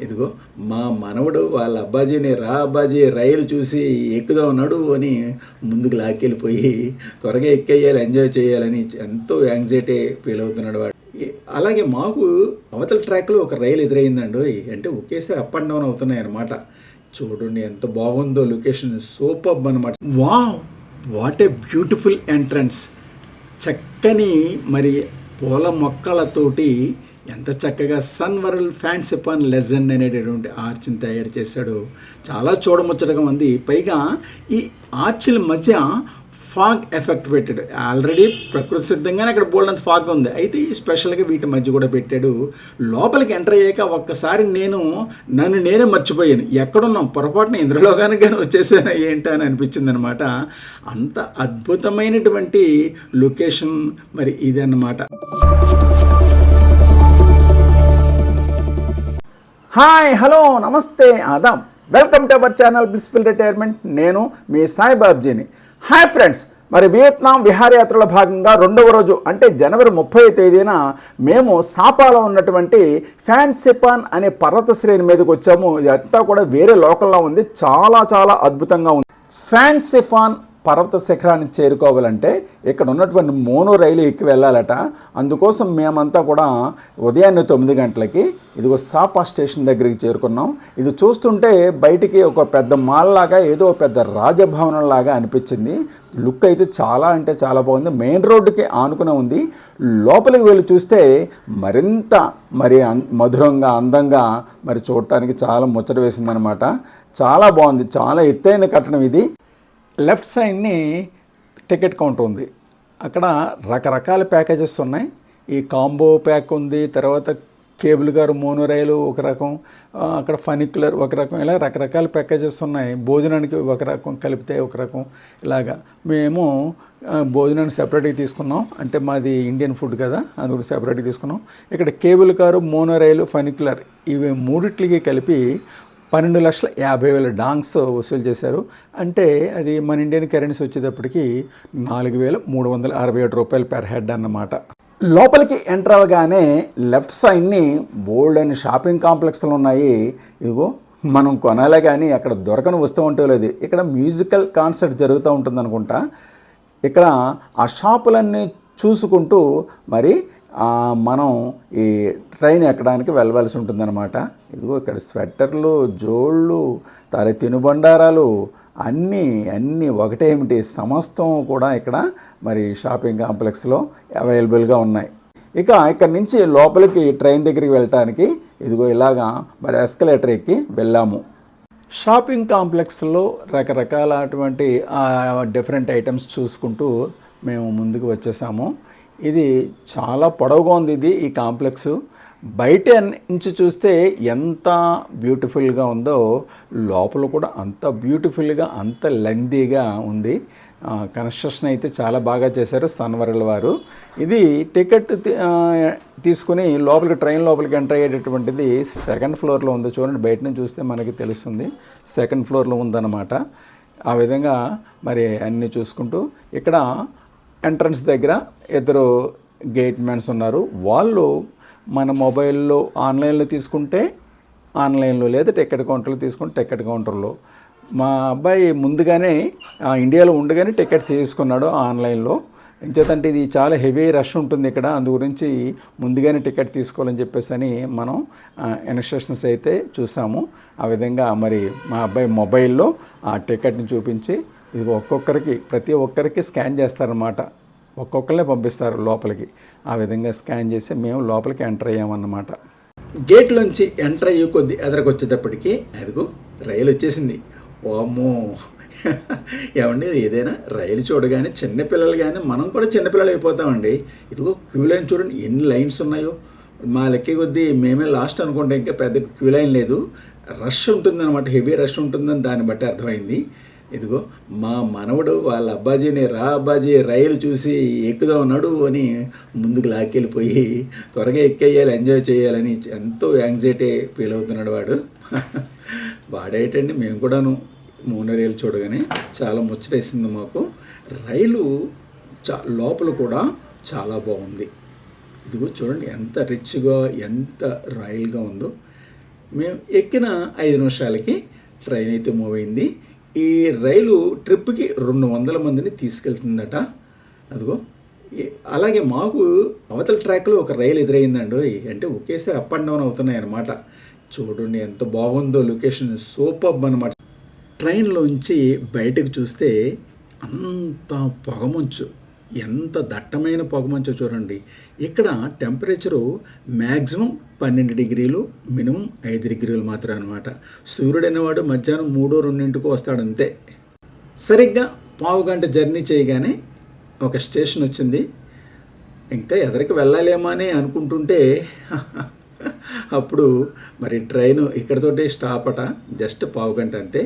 ఇదిగో మా మనవడు వాళ్ళ అబ్బాజీని రా అబ్బాజీ రైలు చూసి ఎక్కుదాం నడు అని ముందుకు లాక్కెళ్ళిపోయి త్వరగా ఎక్కేయాలి ఎంజాయ్ చేయాలని ఎంతో యాంగ్జైటీ ఫీల్ అవుతున్నాడు వాడు. అలాగే మాకు అవతల ట్రాక్లో ఒక రైలు ఎదురైందండి. అంటే ఒకేసారి అప్ అండ్ డౌన్ అవుతున్నాయి అన్నమాట. చూడండి ఎంత బాగుందో లొకేషన్, సూపర్బ్ అనమాట. Wow, what a beautiful entrance. చక్కని మరి పూల మొక్కలతోటి ఎంత చక్కగా Sun World Fansipan Legend అనేటటువంటి ఆర్చ్ని తయారు చేశాడు. చాలా చూడముచ్చటగా ఉంది. పైగా ఈ ఆర్చ్ల మధ్య ఫాగ్ ఎఫెక్ట్ పెట్టాడు. ఆల్రెడీ ప్రకృతి సిద్ధంగానే అక్కడ బోల్డంత ఫాగ్ ఉంది, అయితే స్పెషల్గా వీటి మధ్య కూడా పెట్టాడు. లోపలికి ఎంటర్ అయ్యాక ఒక్కసారి నన్ను నేనే మర్చిపోయాను, ఎక్కడున్నాం, పొరపాటున ఇంద్రలోకానికి కానీ వచ్చేసాను ఏంటా అని అనిపించింది అనమాట. అంత అద్భుతమైనటువంటి లొకేషన్ మరి ఇదన్నమాట. హాయ్, హలో, నమస్తే, ఆదాబ్, welcome to our channel blissful retirement. నేను మీ సాయిబాబ్జీని. హాయ్ ఫ్రెండ్స్, మరి వియత్నాం విహారయాత్రలో భాగంగా 2వ రోజు అంటే జనవరి 30వ తేదీన మేము సాపాలో ఉన్నటువంటి ఫ్యాన్ సిపాన్ అనే పర్వత శ్రేణి మీదకి వచ్చాము. ఇదంతా కూడా వేరే లోకల్లో ఉంది, చాలా చాలా అద్భుతంగా ఉంది. ఫ్యాన్ సిపాన్ పర్వత శిఖరాన్ని చేరుకోవాలంటే ఇక్కడ ఉన్నటువంటి మోనో రైలు ఎక్కి వెళ్ళాలట. అందుకోసం మేమంతా కూడా ఉదయాన్నే 9 గంటలకి ఇదిగో సాపా స్టేషన్ దగ్గరికి చేరుకున్నాం. ఇది చూస్తుంటే బయటికి ఒక పెద్ద మాల్ లాగా, ఏదో పెద్ద రాజభవనం లాగా అనిపించింది. లుక్ అయితే చాలా అంటే చాలా బాగుంది. మెయిన్ రోడ్డుకి ఆనుకునే ఉంది. లోపలికి వెళ్ళి చూస్తే మరింత మధురంగా, అందంగా మరి చూడటానికి చాలా ముచ్చట వేసిందనమాట. చాలా బాగుంది. చాలా ఎత్తైన కట్టడం ఇది. లెఫ్ట్ సైడ్ని టికెట్ కౌంటర్ ఉంది. అక్కడ రకరకాల ప్యాకేజెస్ ఉన్నాయి. ఈ కాంబో ప్యాక్ ఉంది, తర్వాత కేబుల్ కారు మోనో రైలు ఒక రకం, అక్కడ ఫనిక్యులర్ ఒక రకం, ఇలా రకరకాల ప్యాకేజెస్ ఉన్నాయి. భోజనానికి ఒక రకం, కలిపితే ఒక రకం, ఇలాగా. మేము భోజనాన్ని సెపరేట్గా తీసుకున్నాం, అంటే మాది ఇండియన్ ఫుడ్ కదా, అందుకు సెపరేట్గా తీసుకున్నాం. ఇక్కడ కేబుల్ కారు, మోనో రైలు, ఫనిక్యులర్ ఇవి మూడిట్లకి కలిపి 12,50,000 డాంగ్స్ వసూలు చేశారు. అంటే అది మన ఇండియన్ కరెన్సీ వచ్చేటప్పటికి 4,367 రూపాయలు పెర్ హెడ్ అన్నమాట. లోపలికి ఎంటర్ అవ్వగానే లెఫ్ట్ సైడ్ని బోల్డ్ అని షాపింగ్ కాంప్లెక్స్లు ఉన్నాయి. ఇదిగో మనం కొనాలే కానీ అక్కడ దొరకని వస్తూ ఉంటే లేదు. ఇక్కడ మ్యూజికల్ కాన్సర్ట్ జరుగుతూ ఉంటుంది అనుకుంటా. ఇక్కడ ఆ షాపులన్నీ చూసుకుంటూ మరి మనం ఈ ట్రైన్ ఎక్కడానికి వెళ్ళవలసి ఉంటుందన్నమాట. ఇదిగో ఇక్కడ స్వెట్టర్లు, జోళ్ళు, తినుబండారాలు అన్నీ ఒకటేమిటి, సమస్తం కూడా ఇక్కడ మరి షాపింగ్ కాంప్లెక్స్లో అవైలబుల్గా ఉన్నాయి. ఇక్కడ నుంచి లోపలికి ట్రైన్ దగ్గరికి వెళ్ళటానికి ఇదిగో ఇలాగా మరి ఎస్కలేటర్ ఎక్కి వెళ్ళాము. షాపింగ్ కాంప్లెక్స్లో రకరకాల అటువంటి డిఫరెంట్ ఐటమ్స్ చూసుకుంటూ మేము ముందుకు వచ్చేసాము. ఇది చాలా పొడవుగా ఉంది. ఈ కాంప్లెక్స్ బయట నుంచి చూస్తే ఎంత బ్యూటిఫుల్గా ఉందో లోపల కూడా అంత బ్యూటిఫుల్గా, అంత లెంగ్తీగా ఉంది. కన్స్ట్రక్షన్ అయితే చాలా బాగా చేశారు సన్ వరల్డ్ వారు. ఇది టికెట్ తీసుకుని ట్రైన్ లోపలికి ఎంటర్ అయ్యేటటువంటిది 2nd ఫ్లోర్లో ఉంది. చూడండి, బయట నుంచి చూస్తే మనకి తెలుస్తుంది 2nd ఫ్లోర్లో ఉందన్నమాట. ఆ విధంగా మరి అన్నీ చూసుకుంటూ ఇక్కడ ఎంట్రన్స్ దగ్గర 2 గేట్ మ్యాన్స్ ఉన్నారు. వాళ్ళు మన మొబైల్లో ఆన్లైన్లో తీసుకుంటే ఆన్లైన్లో, లేదా టికెట్ కౌంటర్లో తీసుకుంటే టికెట్ కౌంటర్లో. మా అబ్బాయి ముందుగానే ఇండియాలో ఉండగానే టికెట్ తీసుకున్నాడు ఆన్లైన్లో. ఎంచేతంటే ఇది చాలా హెవీ రష్ ఉంటుంది ఇక్కడ, అందు గురించి ముందుగానే టికెట్ తీసుకోవాలని చెప్పేసి అని మనం ఇన్స్ట్రక్షన్స్ అయితే చూసాము. ఆ విధంగా మరి మా అబ్బాయి మొబైల్లో ఆ టికెట్ని చూపించి ఇది ప్రతి ఒక్కరికి స్కాన్ చేస్తారన్నమాట. ఒక్కొక్కరినే పంపిస్తారు లోపలికి. ఆ విధంగా స్కాన్ చేసి మేము లోపలికి ఎంటర్ అయ్యామన్నమాట. గేట్లోంచి ఎంటర్ అయ్యే కొద్ది ఎదరకొచ్చేటప్పటికి అదిగో రైలు వచ్చేసింది. ఓమో, ఏమండి, ఏదైనా రైలు చూడగానే చిన్నపిల్లలు కానీ మనం కూడా చిన్నపిల్లలు అయిపోతామండి. ఇదిగో క్యూ లైన్ చూడండి ఎన్ని లైన్స్ ఉన్నాయో. మా లెక్కే కొద్దీ మేమే లాస్ట్ అనుకుంటే ఇంకా పెద్ద క్యూ లైన్ లేదు. రష్ ఉంటుందన్నమాట, హెవీ రష్ ఉంటుందని దాన్ని బట్టి అర్థమైంది. ఇదిగో మా మనవడు వాళ్ళ అబ్బాజీని రా అబ్బాజీ రైలు చూసి ఎక్కుదాం నడు అని ముందుకు లాక్కెళ్ళిపోయి త్వరగా ఎక్కేయాలి ఎంజాయ్ చేయాలని ఎంతో యాంగ్జైటీ ఫీల్ అవుతున్నాడు వాడు. వాడేటండి, మేము కూడాను మోనో రైలు చూడగానే చాలా ముచ్చటేసింది మాకు. రైలు లోపల కూడా చాలా బాగుంది. ఇదిగో చూడండి ఎంత రిచ్గా, ఎంత రాయల్గా ఉందో. మేము ఎక్కిన 5 నిమిషాలకి ట్రైన్ అయితే మూవ్ అయింది. ఈ రైలు ట్రిప్కి 200 మందిని తీసుకెళ్తుందట. అదిగో అలాగే మాకు అవతల ట్రాక్లో ఒక రైలు ఎదురైందండి. అంటే ఒకేసారి అప్ అండ్ డౌన్ అవుతున్నాయి అన్నమాట. చూడండి ఎంత బాగుందో, లొకేషన్ సూపర్బ్ అనమాట. ట్రైన్లోంచి బయటకు చూస్తే అంత పొగమంచు, ఎంత దట్టమైన పొగమంచు చూడండి. ఇక్కడ టెంపరేచరు మ్యాక్సిమం 12 డిగ్రీలు, మినిమం 5 డిగ్రీలు మాత్రం అనమాట. సూర్యుడు అనేవాడు మధ్యాహ్నం 3-2 వస్తాడంతే. సరిగ్గా పావు గంట జర్నీ చేయగానే ఒక స్టేషన్ వచ్చింది. ఇంకా ఎదరికి వెళ్ళాలేమో అని అనుకుంటుంటే అప్పుడు మరి ట్రైను ఇక్కడతోటి స్టాప్ అట. జస్ట్ పావు గంట అంతే.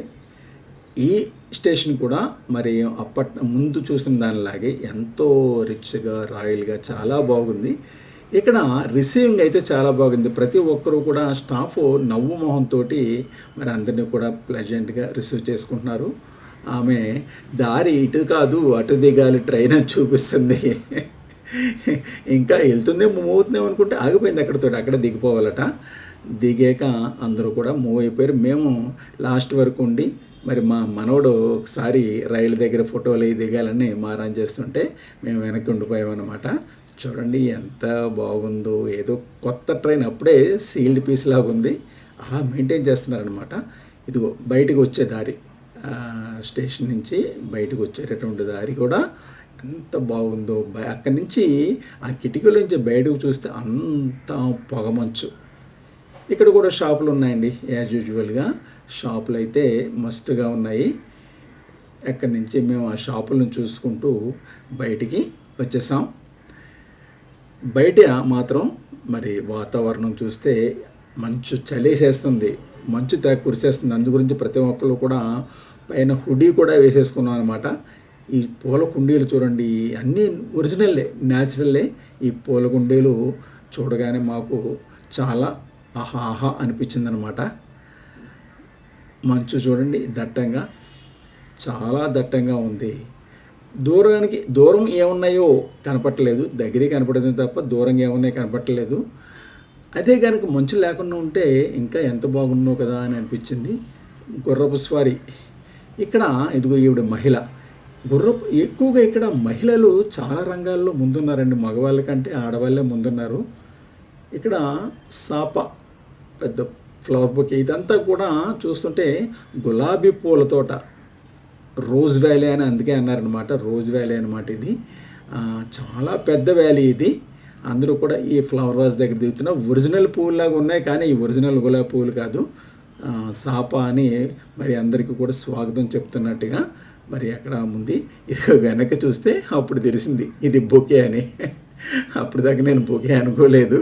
ఈ స్టేషన్ కూడా మరి ముందు చూసిన దానిలాగే ఎంతో రిచ్గా, రాయల్గా చాలా బాగుంది. ఇక్కడ రిసీవింగ్ అయితే చాలా బాగుంది. ప్రతి ఒక్కరూ కూడా స్టాఫ్ నవ్వు మొహంతో మరి అందరినీ కూడా ప్లెజెంట్గా రిసీవ్ చేసుకుంటున్నారు. ఆమె దారి ఇటు కాదు అటు దిగాలి ట్రైన్ అని చూపిస్తుంది. ఇంకా వెళ్తుందే మూవ్ అవుతుందేమో అనుకుంటే ఆగిపోయింది అక్కడ దిగిపోవాలట. దిగాక అందరూ కూడా మూవ్ అయిపోయారు. మేము లాస్ట్ వరకు ఉండి మరి మా మనవడు ఒకసారి రైలు దగ్గర ఫోటోలు దిగాలని మారాన్ చేస్తుంటే మేము వెనక్కి ఉండిపోయామన్నమాట. చూడండి ఎంత బాగుందో, ఏదో కొత్త ట్రైన్ అప్పుడే సీల్డ్ పీస్ లాగా ఉంది. అలా మెయింటైన్ చేస్తున్నారనమాట. ఇదిగో బయటకు వచ్చే దారి, స్టేషన్ నుంచి బయటకు వచ్చేటటువంటి దారి కూడా ఎంత బాగుందో. అక్కడి నుంచి ఆ కిటికీల నుంచి బయటకు చూస్తే అంత పొగమంచు. ఇక్కడ కూడా షాపులు ఉన్నాయండి. యాజ్ యూజువల్గా షాపులు అయితే మస్తుగా ఉన్నాయి. అక్కడి నుంచి మేము ఆ షాపులను చూసుకుంటూ బయటికి వచ్చేసాం. బయట మాత్రం మరి వాతావరణం చూస్తే మంచు చలేసేస్తుంది, మంచు తెగ కురిసేస్తుంది. అందు గురించి ప్రతి ఒక్కరు కూడా పైన హుడీ కూడా వేసేసుకున్నాం అనమాట. ఈ పూల కుండీలు చూడండి, అన్నీ ఒరిజినల్లే, న్యాచురల్లే. ఈ పూల కుండీలు చూడగానే మాకు చాలా ఆహా అనిపించింది అనమాట. మంచు చూడండి దట్టంగా, చాలా దట్టంగా ఉంది. దూరం ఏమున్నాయో కనపట్టలేదు, దగ్గరే కనపడుతుంది తప్ప దూరంగా ఏమున్నాయో కనపట్టలేదు. అదే కనుక మంచు లేకుండా ఉంటే ఇంకా ఎంత బాగున్నావు కదా అని అనిపించింది. గుర్రపు స్వారీ ఇక్కడ, ఇదిగో ఈవిడ మహిళ. ఎక్కువగా ఇక్కడ మహిళలు చాలా రంగాల్లో ముందున్నారండి. మగవాళ్ళ కంటే ఆడవాళ్ళే ముందున్నారు. ఇక్కడ సాప పెద్ద ఫ్లవర్ బొకే, ఇదంతా కూడా చూస్తుంటే గులాబీ పూల తోట, రోజ్ వ్యాలీ అని అందుకే అన్నారనమాట. రోజ్ వ్యాలీ అనమాట ఇది. చాలా పెద్ద వ్యాలీ ఇది. అందరూ కూడా ఈ ఫ్లవర్ వాజ్ దగ్గర దిగుతున్న ఒరిజినల్ పువ్వులాగా ఉన్నాయి, కానీ ఈ ఒరిజినల్ గులాబీ పువ్వులు కాదు. సాప అని మరి అందరికీ కూడా స్వాగతం చెప్తున్నట్టుగా మరి అక్కడ ఉంది. ఇది వెనక చూస్తే అప్పుడు తెలిసింది ఇది బొకే అని. అప్పుడు దాకా నేను బొకే అనుకోలేదు.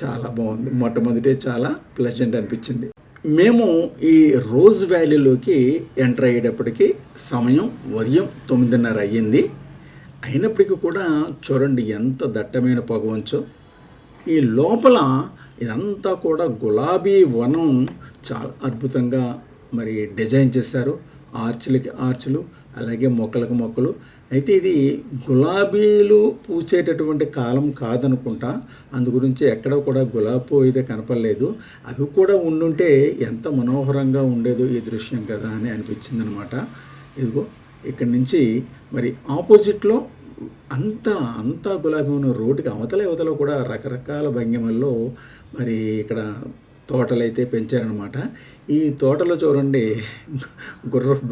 చాలా బాగుంది. మొట్టమొదటే చాలా ప్లెజెంట్ అనిపించింది. మేము ఈ రోజ్ వ్యాలీలోకి ఎంటర్ అయ్యేటప్పటికి సమయం ఉదయం 9:30 అయ్యింది. అయినప్పటికీ కూడా చూడండి ఎంత దట్టమైన పొగవంచో. ఈ లోపల ఇదంతా కూడా గులాబీ వనం చాలా అద్భుతంగా మరి డిజైన్ చేశారు. ఆర్చులకి ఆర్చులు, అలాగే మొక్కలకు మొక్కలు. అయితే ఇది గులాబీలు పూసేటటువంటి కాలం కాదనుకుంటా. అందు గురించి ఎక్కడ కూడా గులాబీ పువ్వు అయితే కనపడలేదు. అవి కూడా ఉండుంటే ఎంత మనోహరంగా ఉండేదో ఈ దృశ్యం కదా అని అనిపించింది అనమాట. ఇదిగో ఇక్కడి నుంచి మరి ఆపోజిట్లో అంతా గులాబీ ఉన్న రోడ్డుకి అవతల కూడా రకరకాల భంగిమల్లో మరి ఇక్కడ తోటలు అయితే పెంచారనమాట. ఈ తోటలో చూడండి గుర్రపు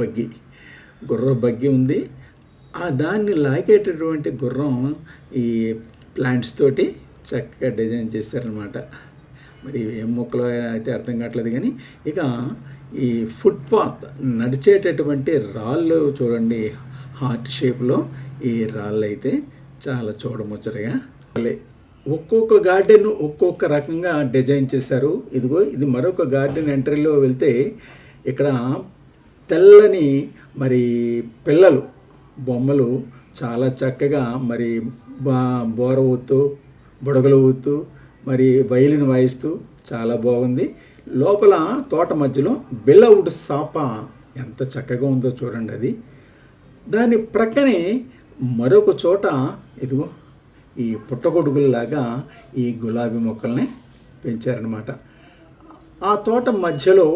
బగ్గి ఉంది. దాన్ని లాగేటటువంటి గుర్రం ఈ ప్లాంట్స్ తోటి చక్కగా డిజైన్ చేశారనమాట. మరి ఏం మొక్కలు అయితే అర్థం కావట్లేదు. కానీ ఇక ఈ ఫుట్పాత్, నడిచేటటువంటి రాళ్ళు చూడండి, హార్ట్ షేప్లో ఈ రాళ్ళు అయితే చాలా చూడముచ్చటగా. ఒక్కొక్క గార్డెన్ ఒక్కొక్క రకంగా డిజైన్ చేశారు. ఇది మరొక గార్డెన్ ఎంట్రీలో వెళ్తే ఇక్కడ తెల్లని మరి పిల్లలు బొమ్మలు చాలా చక్కగా మరి బోర ఊతూ, బుడగలు ఊతూ, మరి వైలిన్ వాయిస్తూ చాలా బాగుంది. లోపల తోట మధ్యలో బిల్లవుడ్ సాప ఎంత చక్కగా ఉందో చూడండి. అది దాని ప్రక్కనే మరొక చోట ఇదిగో ఈ పుట్టగొడుగుల్లాగా ఈ గులాబీ మొక్కల్ని పెంచారనమాట. ఆ తోట మధ్యలో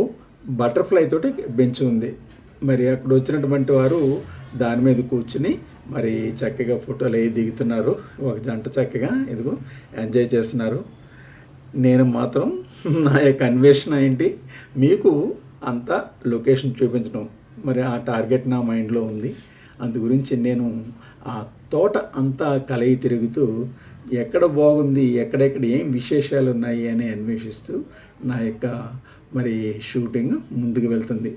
బటర్ఫ్లై తోటి బెంచ్ ఉంది. మరి అక్కడ వచ్చినటువంటి వారు దాని మీద కూర్చుని మరి చక్కగా ఫోటోలు అవి దిగుతున్నారు. ఒక జంట చక్కగా ఇదిగో ఎంజాయ్ చేస్తున్నారు. నేను మాత్రం నా యొక్క అన్వేషణ ఏంటి, మీకు అంతా లొకేషన్ చూపించడం, మరి ఆ టార్గెట్ నా మైండ్లో ఉంది. అందు గురించి నేను ఆ తోట అంతా కలయి తిరుగుతూ ఎక్కడ బాగుంది, ఎక్కడెక్కడ ఏం విశేషాలు ఉన్నాయి అని అన్వేషిస్తూ నా యొక్క మరి షూటింగ్ ముందుకు వెళ్తుంది.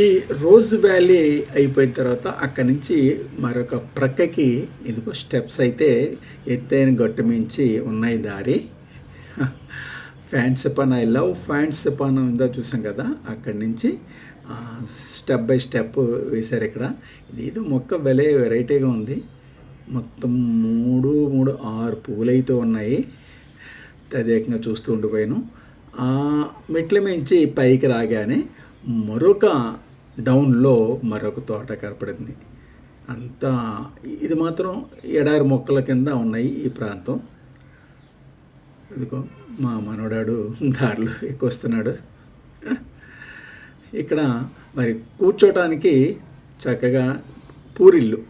ఈ రోజ్ వ్యాలీ అయిపోయిన తర్వాత అక్కడి నుంచి మరొక ప్రక్కకి ఇదిగో స్టెప్స్ అయితే ఎత్తైన గట్టు మించి ఉన్నాయి దారి. ఫ్యాన్సిపాన్, ఐ లవ్ ఫ్యాన్సిపాన్ ఉందో చూసాం కదా, అక్కడి నుంచి స్టెప్ బై స్టెప్ వేశారు. ఇక్కడ ఇది ఏదో మొక్క భలే వెరైటీగా ఉంది. మొత్తం 6 పువ్వులు అయితే ఉన్నాయి. తదేకంగా చూస్తూ ఉండిపోయాను. మెట్ల మించి పైకి రాగానే మరొక డౌన్లో మరొక తోట కనపడింది. అంతా ఇది మాత్రం ఎడారి మొక్కల కింద ఉన్నాయి ఈ ప్రాంతం. ఇదిగో మా మనవడాడు దారిలో ఎక్కువస్తున్నాడు. ఇక్కడ మరి కూర్చోటానికి చక్కగా పూరిల్లు.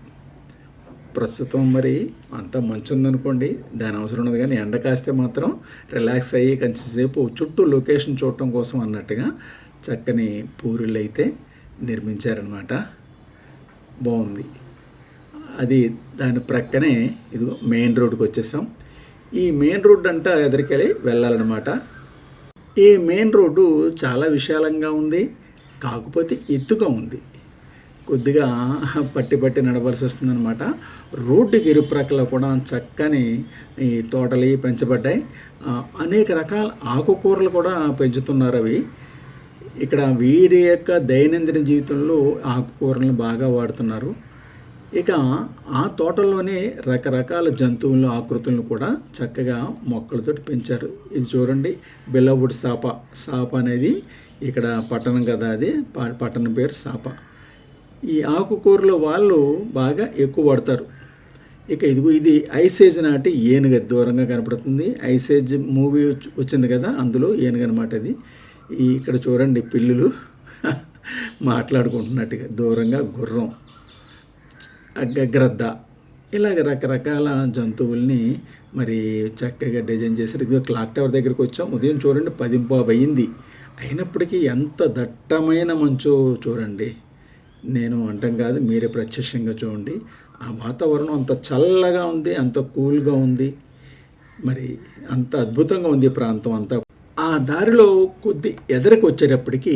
ప్రస్తుతం మరి అంతా మంచు ఉందనుకోండి, దాని అవసరం ఉండదు. కానీ ఎండ కాస్తే మాత్రం రిలాక్స్ అయ్యి కొంచెంసేపు చుట్టూ లొకేషన్ చూడటం కోసం అన్నట్టుగా చక్కని పూరిళ్ళు అయితే నిర్మించారనమాట. బాగుంది. అది దాని ప్రక్కనే ఇదిగో మెయిన్ రోడ్డుకి వచ్చేసాం. ఈ మెయిన్ రోడ్డు అంతా ఎదురుకెళ్ళి వెళ్ళాలన్నమాట. ఈ మెయిన్ రోడ్డు చాలా విశాలంగా ఉంది, కాకపోతే ఎత్తుగా ఉంది. కొద్దిగా పట్టి నడవలసి వస్తుందన్నమాట. రోడ్డుకి ఇరుప్రక్కల కూడా చక్కని ఈ తోటలు పెంచబడ్డాయి. అనేక రకాల ఆకుకూరలు కూడా పెంచుతున్నారు. అవి ఇక్కడ వీరి యొక్క దైనందిన జీవితంలో ఆకుకూరలను బాగా వాడుతున్నారు. ఇక ఆ తోటల్లోనే రకరకాల జంతువుల ఆకృతులను కూడా చక్కగా మొక్కలతో పెంచారు. ఇది చూడండి, బిల్లవుడ్ సాప అనేది ఇక్కడ పట్టణం కదా, అది పట్టణం పేరు సాప. ఈ ఆకుకూరలు వాళ్ళు బాగా ఎక్కువ వాడతారు. ఇక ఇది ఐసేజ్ నాటి ఏనుగ దూరంగా కనపడుతుంది. ఐసేజ్ మూవీ వచ్చింది కదా, అందులో ఏనుగు అనమాట అది. ఇక్కడ చూడండి, పిల్లులు మాట్లాడుకుంటున్నట్టుగా దూరంగా గుర్రం, గ్రద్ద, ఇలాగ రకరకాల జంతువుల్ని మరి చక్కగా డిజైన్ చేశారు. ఇదిగో క్లాక్ టవర్ దగ్గరికి వచ్చాం. ఉదయం చూడండి 10:15 అయింది. అయినప్పటికీ ఎంత దట్టమైన మంచు చూడండి. నేను అంటాం కాదు, మీరే ప్రత్యక్షంగా చూడండి. ఆ వాతావరణం అంత చల్లగా ఉంది, అంత కూల్గా ఉంది, మరి అంత అద్భుతంగా ఉంది ప్రాంతం అంతా. ఆ దారిలో కొద్ది ఎదరికి వచ్చేటప్పటికి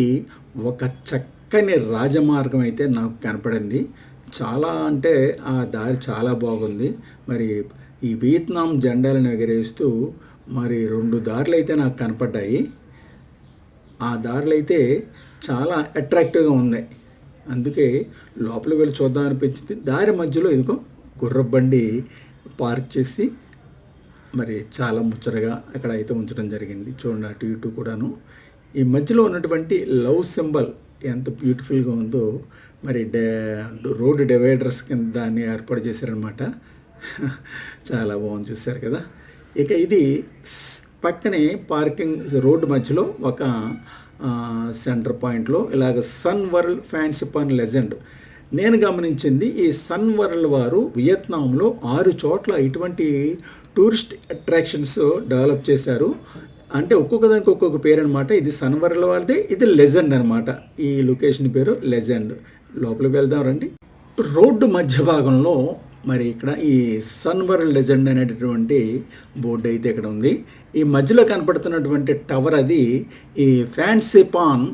ఒక చక్కని రాజమార్గం అయితే నాకు కనపడింది. చాలా అంటే ఆ దారి చాలా బాగుంది. మరి ఈ వియత్నాం జెండాలను ఎగరేస్తూ మరి 2 దారులు అయితే నాకు కనపడ్డాయి. ఆ దారులు అయితే చాలా అట్రాక్టివ్గా ఉన్నాయి. అందుకే లోపలికి వెళ్ళి చూద్దాం అనిపించింది. దారి మధ్యలో ఇదిగో గుర్రబండి పార్క్ చేసి మరి చాలా ముచ్చటగా అక్కడ అయితే ఉంచడం జరిగింది. చూడండి అటు ఇటు కూడాను. ఈ మధ్యలో ఉన్నటువంటి లవ్ సింబల్ ఎంత బ్యూటిఫుల్గా ఉందో, మరి రోడ్డు డివైడర్స్ కింద దాన్ని ఏర్పాటు చేశారనమాట. చాలా బాగుంది, చూశారు కదా. ఇక ఇది పక్కనే పార్కింగ్ రోడ్డు మధ్యలో ఒక సెంటర్ పాయింట్లో ఇలాగ సన్ వరల్డ్ ఫ్యాన్సీ పన్ లెజెండ్. నేను గమనించింది ఈ సన్ వరల్డ్ వారు వియత్నాంలో 6 చోట్ల ఇటువంటి టూరిస్ట్ అట్రాక్షన్స్ డెవలప్ చేశారు. అంటే ఒక్కొక్క దానికి ఒక్కొక్క పేరు అనమాట. ఇది సన్ వరల్డ్ వారిది, ఇది లెజెండ్ అనమాట. ఈ లొకేషన్ పేరు లెజెండ్. లోపలికి వెళ్దాం రండి. రోడ్డు మధ్య భాగంలో మరి ఇక్కడ ఈ సన్ వరల్డ్ లెజెండ్ అనేటటువంటి బోర్డు అయితే ఇక్కడ ఉంది. ఈ మధ్యలో కనపడుతున్నటువంటి టవర్ అది ఈ ఫ్యాన్సీ పాన్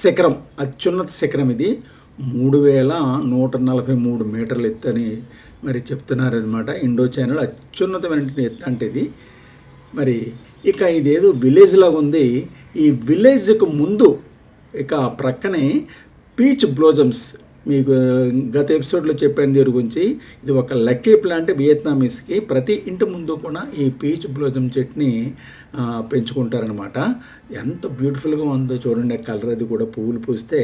శిఖరం, అత్యున్నత శిఖరం. ఇది 3143 మీటర్ల ఎత్తు అని మరి చెప్తున్నారనమాట. ఇండో ఛానల్ అత్యున్నతమైనటువంటి ఎత్తు అంటే ఇది. మరి ఇక ఇదేదో విలేజ్ లాగా ఉంది. ఈ విలేజ్కు ముందు ఇక ప్రక్కనే పీచ్ బ్లోజమ్స్, మీకు గత ఎపిసోడ్లో చెప్పాను దీని గురించి. ఇది ఒక లక్కీ ప్లాంట్ వియత్నామీస్కి. ప్రతి ఇంటి ముందు కూడా ఈ పీచ్ బ్లోజమ్ చెట్ని పెంచుకుంటారనమాట. ఎంత బ్యూటిఫుల్గా ఉందో చూడండి. కలర్ అది కూడా పువ్వులు పూస్తే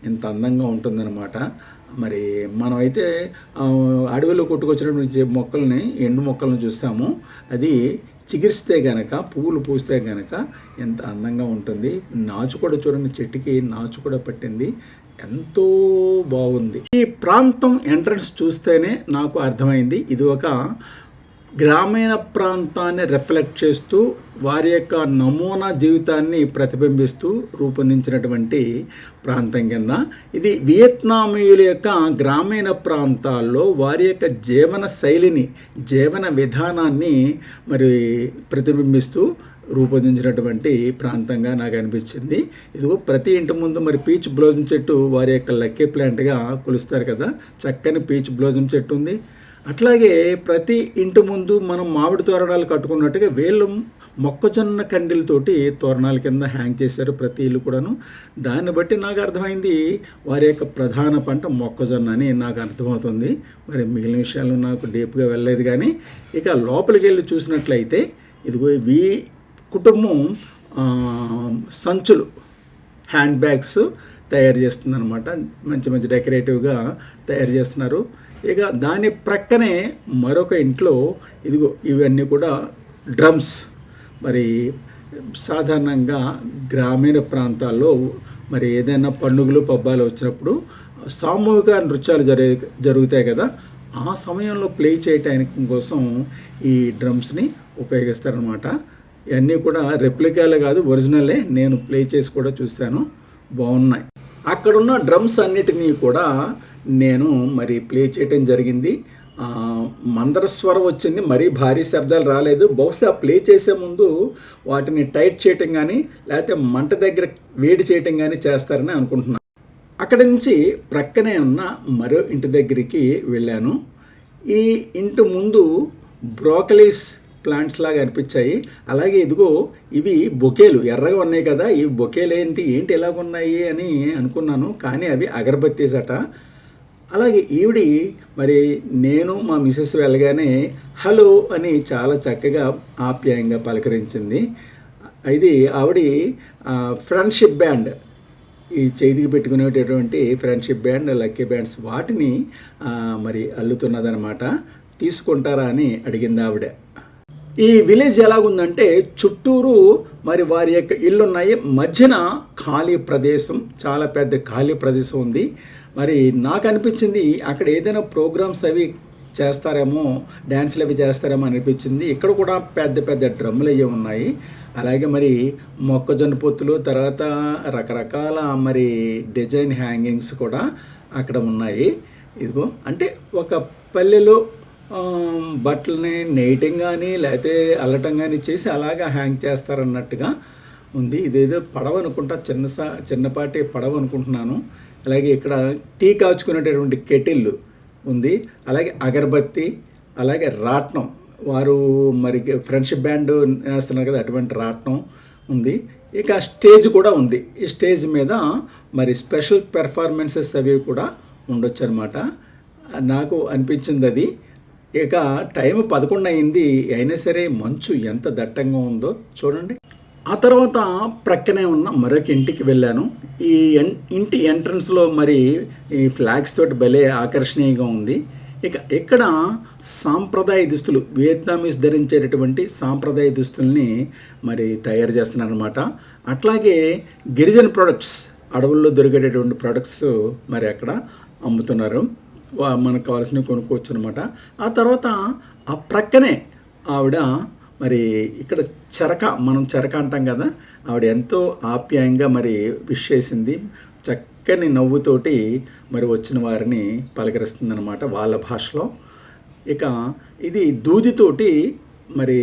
ఎంత అందంగా ఉంటుందన్నమాట. మరి మనమైతే అడవిలో కొట్టుకొచ్చినటువంటి మొక్కల్ని, ఎండు మొక్కలను చూస్తాము. అది చిగిరిస్తే గనక, పువ్వులు పూస్తే గనక ఎంత అందంగా ఉంటుంది. నాచు కూడా చూడండి, చెట్టుకి నాచు కూడా పట్టింది. ఎంతో బాగుంది. ఈ ప్రాంతం ఎంట్రన్స్ చూస్తేనే నాకు అర్థమైంది ఇది ఒక గ్రామీణ ప్రాంతాన్ని రిఫ్లెక్ట్ చేస్తూ వారి యొక్క నమూనా జీవితాన్ని ప్రతిబింబిస్తూ రూపొందించినటువంటి ప్రాంతం కింద. ఇది వియత్నామీయుల యొక్క గ్రామీణ ప్రాంతాల్లో వారి యొక్క జీవన శైలిని, జీవన విధానాన్ని మరి ప్రతిబింబిస్తూ రూపొందించినటువంటి ప్రాంతంగా నాకు అనిపించింది. ఇదిగో ప్రతి ఇంటి ముందు మరి పీచ్ బ్లోజమ్ చెట్టు వారి యొక్క లక్కీ ప్లాంట్గా కొలుస్తారు కదా. చక్కని పీచ్ బ్లోజమ్ చెట్టు ఉంది. అట్లాగే ప్రతి ఇంటి ముందు మనం మామిడి తోరణాలు కట్టుకున్నట్టుగా వీళ్ళు మొక్కజొన్న కండిలతోటి తోరణాల కింద హ్యాంగ్ చేశారు ప్రతి ఇల్లు కూడాను. దాన్ని బట్టి నాకు అర్థమైంది వారి యొక్క ప్రధాన పంట మొక్కజొన్న అని నాకు అర్థమవుతుంది. మరి మిగిలిన విషయాలు నాకు డీప్గా వెళ్ళలేదు. కానీ ఇక లోపలికి వెళ్ళి చూసినట్లయితే ఇదిగో ఈ కుటుంబం సంచులు, హ్యాండ్ బ్యాగ్స్ తయారు చేస్తుందన్నమాట. మంచి మంచి డెకరేటివ్గా తయారు చేస్తున్నారు. ఇక దాని ప్రక్కనే మరొక ఇంట్లో ఇదిగో ఇవన్నీ కూడా డ్రమ్స్. మరి సాధారణంగా గ్రామీణ ప్రాంతాల్లో మరి ఏదైనా పండుగలు పబ్బాలు వచ్చినప్పుడు సామూహిక నృత్యాలు జరుగుతాయి కదా. ఆ సమయంలో ప్లే చేయటానికి కోసం ఈ డ్రమ్స్ని ఉపయోగిస్తారనమాట. ఇవన్నీ కూడా రెప్లికాలే కాదు, ఒరిజినలే. నేను ప్లే చేసి కూడా చూశాను, బాగున్నాయి. అక్కడున్న డ్రమ్స్ అన్నిటినీ కూడా నేను మరి ప్లే చేయటం జరిగింది. మందరస్వరం వచ్చింది, మరీ భారీ శబ్దాలు రాలేదు. బహుశా ప్లే చేసే ముందు వాటిని టైట్ చేయటం కానీ లేకపోతే మంట దగ్గర వేడి చేయటం కానీ చేస్తారని అనుకుంటున్నాను. అక్కడి నుంచి ప్రక్కనే ఉన్న మరో ఇంటి దగ్గరికి వెళ్ళాను. ఈ ఇంటి ముందు బ్రోకలీస్ ప్లాంట్స్ లాగా అనిపించాయి. అలాగే ఇదిగో ఇవి బొకేలు ఎర్రగా ఉన్నాయి కదా. ఈ బొకేలు ఏంటి ఎలాగ ఉన్నాయి అని అనుకున్నాను. కానీ అవి అగరబత్తీస్ అట. అలాగే ఈవిడి మరి నేను మా మిసెస్ వెళ్ళగానే హలో అని చాలా చక్కగా ఆప్యాయంగా పలకరించింది. ఇది ఆవిడ ఫ్రెండ్షిప్ బ్యాండ్, ఈ చేతికి పెట్టుకునేటటువంటి ఫ్రెండ్షిప్ బ్యాండ్, లక్కీ బ్యాండ్స్ వాటిని మరి అల్లుతున్నదనమాట. తీసుకుంటారా అని అడిగింది ఆవిడ. ఈ విలేజ్ ఎలాగుందంటే చుట్టూరు మరి వారి యొక్క ఇళ్ళు ఉన్నాయి. మధ్యన ఖాళీ ప్రదేశం, చాలా పెద్ద ఖాళీ ప్రదేశం ఉంది. మరి నాకు అనిపించింది అక్కడ ఏదైనా ప్రోగ్రామ్స్ అవి చేస్తారేమో, డ్యాన్స్లు అవి చేస్తారేమో అనిపించింది. ఇక్కడ కూడా పెద్ద పెద్ద డ్రమ్ములు అవి ఉన్నాయి. అలాగే మరి మొక్కజొన్న పొత్తులు, తర్వాత రకరకాల మరి డిజైన్ హ్యాంగింగ్స్ కూడా అక్కడ ఉన్నాయి. ఇదిగో అంటే ఒక పల్లెలో బట్టలని నేయటం కానీ లేకపోతే అల్లటం కానీ చేసి అలాగా హ్యాంగ్ చేస్తారన్నట్టుగా ఉంది. ఇదేదో పడవ అనుకుంటా, చిన్నపాటి పడవ అనుకుంటున్నాను. అలాగే ఇక్కడ టీ కాచుకునేటటువంటి కెటిల్ ఉంది. అలాగే అగరబత్తి, అలాగే రాట్నం, వారు మరి ఫ్రెండ్షిప్ బ్యాండ్ వేస్తున్నారు కదా, అటువంటి రాట్నం ఉంది. ఇక స్టేజ్ కూడా ఉంది. ఈ స్టేజ్ మీద మరి స్పెషల్ పెర్ఫార్మెన్సెస్ అవి కూడా ఉండొచ్చు అనమాట. నాకు అనిపించింది అది. ఇక టైం 11 అయింది, అయినా సరే మంచు ఎంత దట్టంగా ఉందో చూడండి. ఆ తర్వాత ప్రక్కనే ఉన్న మరొక ఇంటికి వెళ్ళాను. ఈ ఇంటి ఎంట్రన్స్లో మరి ఈ ఫ్లాగ్స్ తోటి భలే ఆకర్షణీయంగా ఉంది. ఇక ఇక్కడ సాంప్రదాయ దుస్తులు, వియత్నామీస్ ధరించేటటువంటి సాంప్రదాయ దుస్తుల్ని మరి తయారు చేస్తున్నారనమాట. అట్లాగే గిరిజన ప్రొడక్ట్స్, అడవుల్లో దొరికేటటువంటి ప్రొడక్ట్స్ మరి అక్కడ అమ్ముతున్నారు. మనకు కావాల్సినవి కొనుక్కోవచ్చు అనమాట. ఆ తర్వాత ఆ ప్రక్కనే ఆవిడ మరి ఇక్కడ మనం చెరక అంటాం కదా, ఆవిడ ఎంతో ఆప్యాయంగా మరి విష్ చేసింది. చక్కని నవ్వుతోటి మరి వచ్చిన వారిని పలకరిస్తుందన్నమాట వాళ్ళ భాషలో. ఇక ఇది దూదితోటి మరి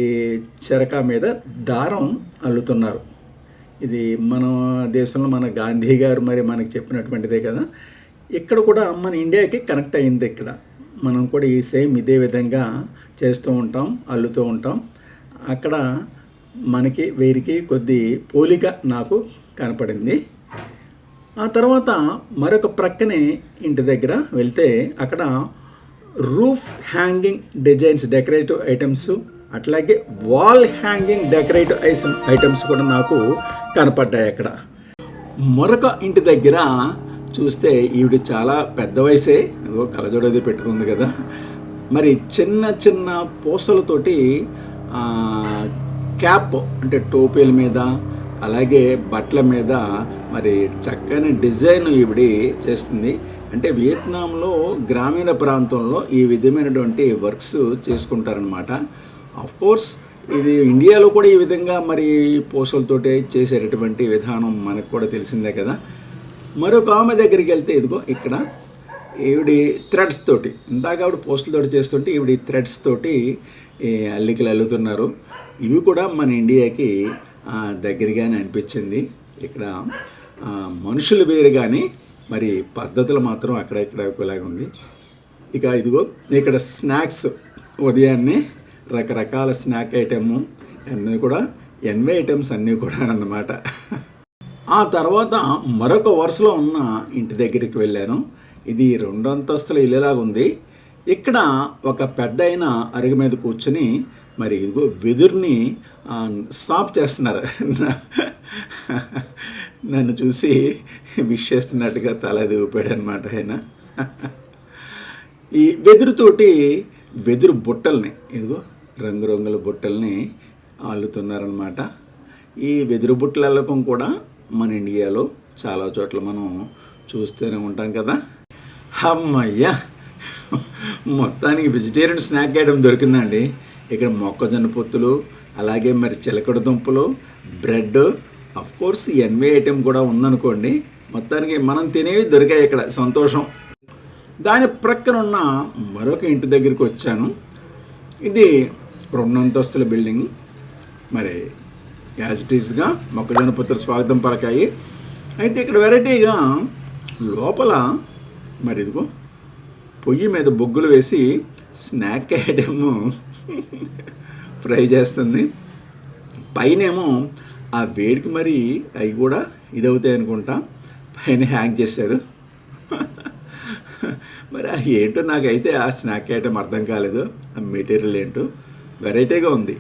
చెరక మీద దారం అల్లుతున్నారు. ఇది మన దేశంలో మన గాంధీ గారు మరి మనకి చెప్పినటువంటిదే కదా. ఇక్కడ కూడా మన ఇండియాకి కనెక్ట్ అయింది. ఇక్కడ మనం కూడా ఈ సేమ్ ఇదే విధంగా చేస్తూ ఉంటాం, అల్లుతూ ఉంటాం. అక్కడ మనకి వీరికి కొద్ది పోలిక నాకు కనపడింది. ఆ తర్వాత మరొక ప్రక్కనే ఇంటి దగ్గర వెళ్తే అక్కడ roof hanging designs, decorative items, అట్లాగే వాల్ హ్యాంగింగ్ డెకరేటివ్ ఐటమ్స్ కూడా నాకు కనపడ్డాయి అక్కడ. మరొక ఇంటి దగ్గర చూస్తే ఈవిడ చాలా పెద్ద వయసే, అదో కలజోడది పెట్టుకుంది కదా. మరి చిన్న చిన్న పూసలతోటి క్యాప్ అంటే టోపీల మీద, అలాగే బట్టల మీద మరి చక్కని డిజైన్ ఈవిడ చేస్తుంది. అంటే వియత్నాంలో గ్రామీణ ప్రాంతంలో ఈ విధమైనటువంటి వర్క్స్ చేసుకుంటారనమాట. కోర్స్ ఇది ఇండియాలో కూడా ఈ విధంగా మరి పూసలతోటి చేసేటటువంటి విధానం మనకు కూడా తెలిసిందే కదా. మరొక ఆమె దగ్గరికి వెళ్తే ఇదిగో ఇక్కడ ఈవిడి థ్రెడ్స్ తోటి, ఇందాక ఆవిడ పోస్టులతోటి చేస్తుంటే ఈవిడి థ్రెడ్స్ తోటి అల్లికలు అల్లుతున్నారు. ఇవి కూడా మన ఇండియాకి దగ్గరగానే అనిపించింది. ఇక్కడ మనుషులు వేరు కానీ మరి పద్ధతులు మాత్రం అక్కడెక్కడ ఒకలాగా ఉంది. ఇక ఇదిగో ఇక్కడ స్నాక్స్, ఉదయాన్నే రకరకాల స్నాక్ ఐటమ్ అన్నీ కూడా ఎన్వే ఐటమ్స్ అన్నీ కూడా అన్నమాట. ఆ తర్వాత మరొక వరుసలో ఉన్న ఇంటి దగ్గరికి వెళ్ళాను. ఇది 2 అంతస్తుల ఇల్లులాగా ఉంది. ఇక్కడ ఒక పెద్ద ఆయన అరుగు మీద కూర్చొని మరి ఇదిగో వెదురుని సాఫ్ చేస్తున్నారు. నన్ను చూసి విష్ చేస్తున్నట్టుగా తల దిగిపోయాడు అనమాట ఆయన. ఈ వెదురుతోటి వెదురు బుట్టల్ని, ఇదిగో రంగురంగుల బుట్టల్ని అల్లుతున్నారనమాట. ఈ వెదురు బుట్టల అల్లకం కూడా మన ఇండియాలో చాలా చోట్ల మనం చూస్తూనే ఉంటాం కదా. అమ్మయ్యా, మొత్తానికి వెజిటేరియన్ స్నాక్ ఐటమ్ దొరికిందండి. ఇక్కడ మొక్కజొన్న పొత్తులు, అలాగే మరి చిలకడ దుంపలు, బ్రెడ్, కోర్స్ ఎన్వే ఐటమ్ కూడా ఉందనుకోండి. మొత్తానికి మనం తినేవి దొరికాయి ఇక్కడ, సంతోషం. దాని ప్రక్కన ఉన్న మరొక ఇంటి దగ్గరికి వచ్చాను. ఇది 2 అంతస్తుల బిల్డింగ్. మరి యాజ్ ఇట్ ఈస్గా మొక్కజొన్న పొత్తులు స్వాగతం పలకాయి. అయితే ఇక్కడ వెరైటీగా లోపల మరి ఇదిగో పొయ్యి మీద బొగ్గులు వేసి స్నాక్ ఐటమ్ ఫ్రై చేస్తుంది. పైనేమో ఆ వేడికి మరి అవి కూడా ఇదవుతాయి అనుకుంటా, పైన హ్యాంగ్ చేశారు. మరి ఏంటో నాకైతే ఆ స్నాక్ ఐటమ్ అర్థం కాలేదు. ఆ మెటీరియల్ ఏంటో వెరైటీగా ఉంది.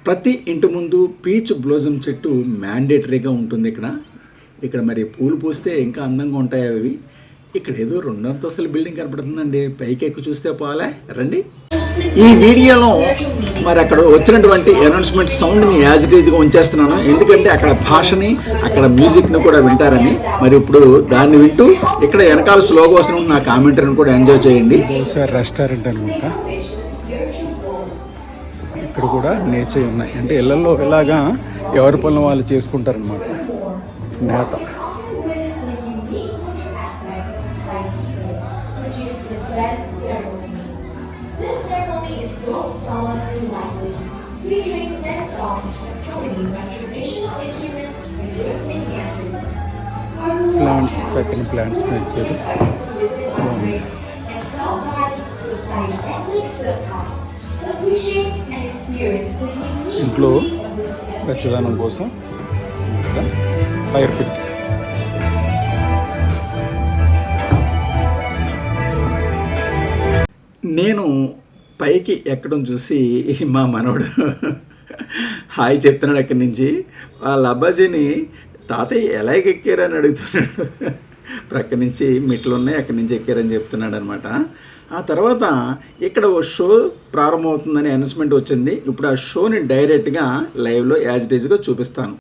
ప్రతి ఇంటి ముందు పీచ్ బ్లోజమ్ చెట్టు మ్యాండేటరీగా ఉంటుంది ఇక్కడ మరి పూలు పూస్తే ఇంకా అందంగా ఉంటాయి అవి. ఇక్కడ ఏదో 2 అంతస్తుల బిల్డింగ్ కనపడుతుందండి. పైకి ఎక్కువ చూస్తే పోలే రండి. ఈ వీడియోలో మరి అక్కడ వచ్చినటువంటి అనౌన్స్మెంట్ సౌండ్ని యాజ్ ఇట్ ఈజ్గా ఉంచేస్తున్నాను, ఎందుకంటే అక్కడ భాషని, అక్కడ మ్యూజిక్ని కూడా వింటారని. మరి ఇప్పుడు దాన్ని వింటూ ఇక్కడ వెనకాల స్లోగా వస్తున్న నా కామెంటరీని కూడా ఎంజాయ్ చేయండి. రెస్టారెంట్ అనమాట. ఇక్కడ కూడా నేచర్ ఉన్నాయి. అంటే ఇళ్లలో ఇలాగా ఎవరి పనులు వాళ్ళు చేసుకుంటారనమాట. నేత ప్లాంట్స్, చక్కని ప్లాంట్స్ పెంచారు. ఇంట్లో వెచ్చదనం కోసం ఫైర్ పిట్. నేను పైకి ఎక్కడం చూసి మా మనవడు హాయ్ చెప్తున్నాడు అక్కడి నుంచి. వాళ్ళ అబ్బాజీని తాతయ్య ఎలాగ ఎక్కారని అడుగుతున్నాడు. ప్రక్క నుంచి మెట్లు ఉన్నాయి, అక్కడి నుంచి ఎక్కారని చెప్తున్నాడు అనమాట. ఆ తర్వాత ఇక్కడ ఓ షో ప్రారంభమవుతుందని అనౌన్స్మెంట్ వచ్చింది. ఇప్పుడు ఆ షోని డైరెక్ట్గా లైవ్లో యాజ్ ఇట్ ఈజ్గా చూపిస్తాను.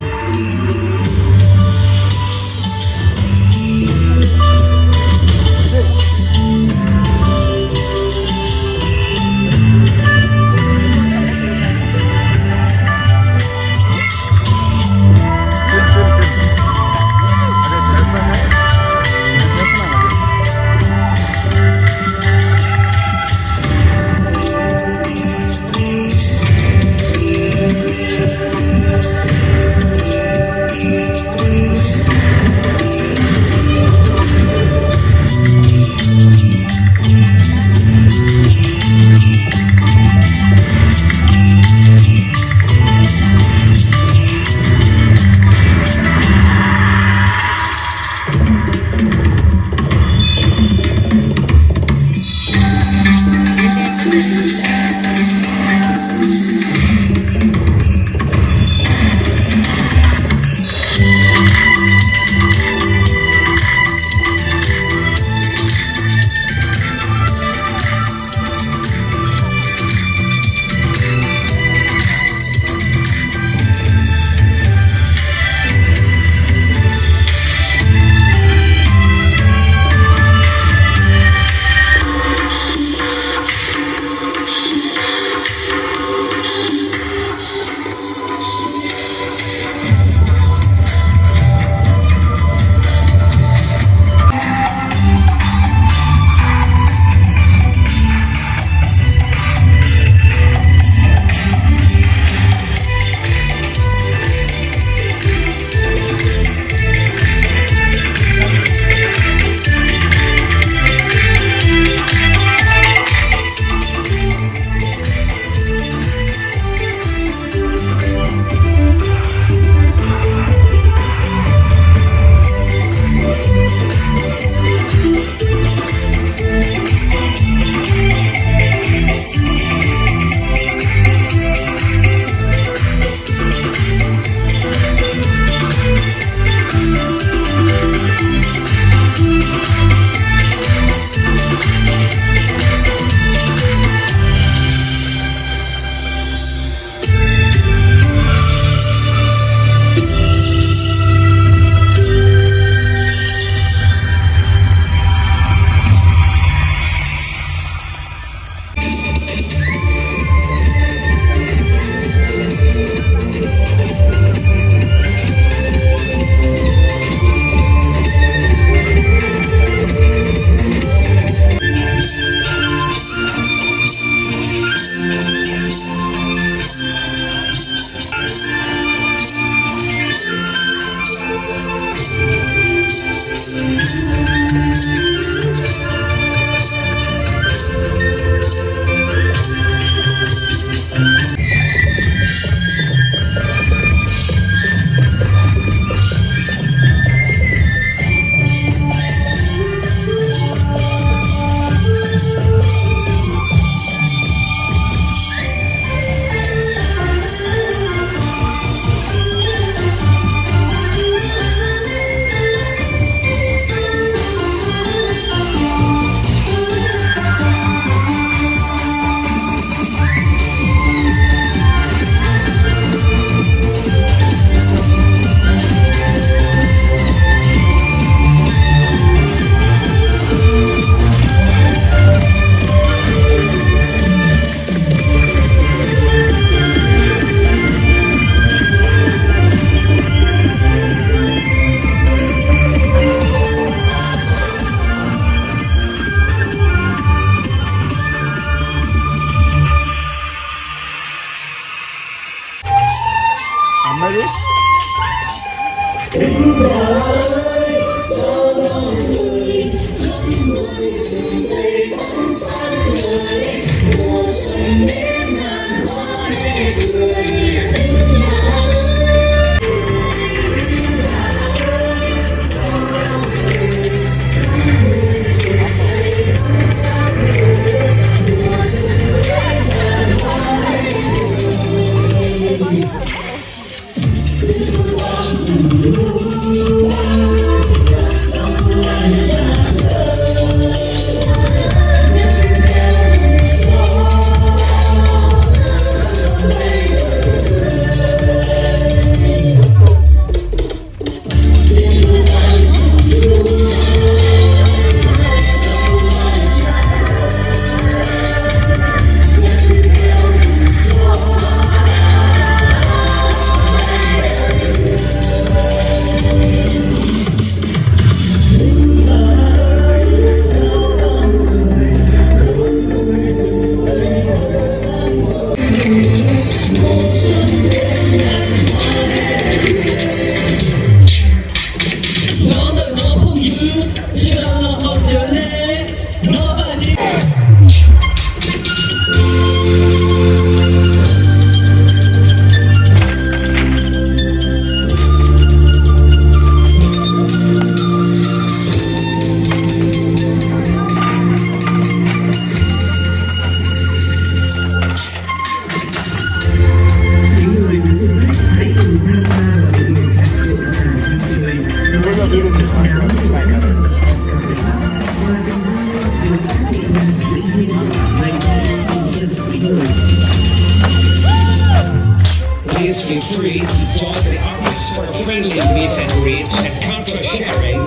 Please feel free to join the artists for a friendly meet and greet and culture sharing.